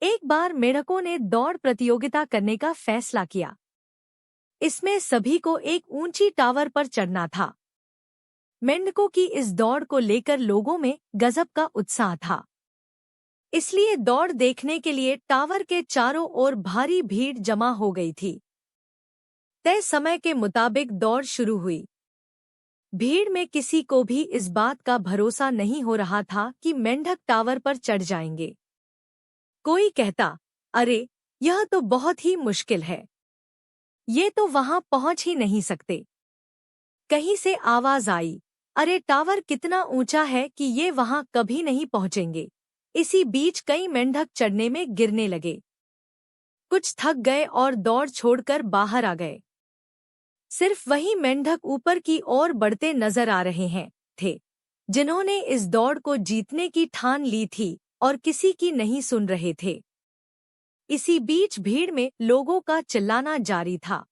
एक बार मेढकों ने दौड़ प्रतियोगिता करने का फैसला किया। इसमें सभी को एक ऊंची टावर पर चढ़ना था। मेंढकों की इस दौड़ को लेकर लोगों में गजब का उत्साह था। इसलिए दौड़ देखने के लिए टावर के चारों ओर भारी भीड़ जमा हो गई थी। तय समय के मुताबिक दौड़ शुरू हुई। भीड़ में किसी को भी इस बात का भरोसा नहीं हो रहा था कि मेंढक टावर पर चढ़ जाएंगे। कोई कहता, अरे यह तो बहुत ही मुश्किल है, ये तो वहां पहुंच ही नहीं सकते। कहीं से आवाज आई, अरे टावर कितना ऊंचा है कि ये वहां कभी नहीं पहुंचेंगे। इसी बीच कई मेंढक चढ़ने में गिरने लगे। कुछ थक गए और दौड़ छोड़कर बाहर आ गए। सिर्फ वही मेंढक ऊपर की ओर बढ़ते नजर आ रहे थे, जिन्होंने इस दौड़ को जीतने की ठान ली थी और किसी की नहीं सुन रहे थे। इसी बीच भीड़ में लोगों का चिल्लाना जारी था।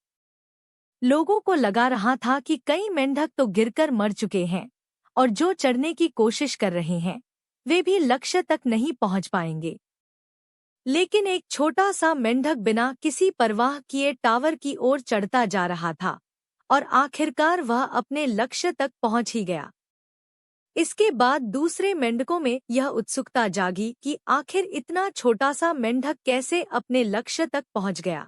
लोगों को लगा रहा था कि कई मेंढक तो गिरकर मर चुके हैं और जो चढ़ने की कोशिश कर रहे हैं वे भी लक्ष्य तक नहीं पहुंच पाएंगे। लेकिन एक छोटा सा मेंढक बिना किसी परवाह किए टावर की ओर चढ़ता जा रहा था और आखिरकार वह अपने लक्ष्य तक पहुंच ही गया। इसके बाद दूसरे मेंढकों में यह उत्सुकता जागी कि आखिर इतना छोटा सा मेंढक कैसे अपने लक्ष्य तक पहुंच गया।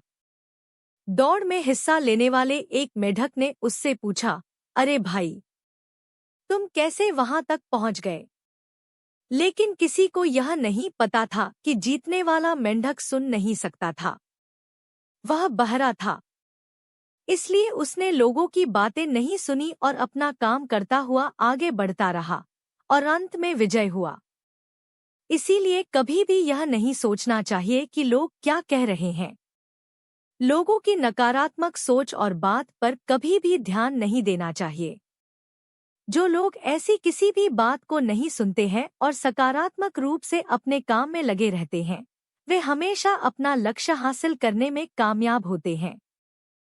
दौड़ में हिस्सा लेने वाले एक मेंढक ने उससे पूछा, अरे भाई, तुम कैसे वहां तक पहुंच गए? लेकिन किसी को यह नहीं पता था कि जीतने वाला मेंढक सुन नहीं सकता था। वह बहरा था, इसलिए उसने लोगों की बातें नहीं सुनी और अपना काम करता हुआ आगे बढ़ता रहा और अंत में विजय हुआ। इसीलिए कभी भी यह नहीं सोचना चाहिए कि लोग क्या कह रहे हैं। लोगों की नकारात्मक सोच और बात पर कभी भी ध्यान नहीं देना चाहिए। जो लोग ऐसी किसी भी बात को नहीं सुनते हैं और सकारात्मक रूप से अपने काम में लगे रहते हैं, वे हमेशा अपना लक्ष्य हासिल करने में कामयाब होते हैं।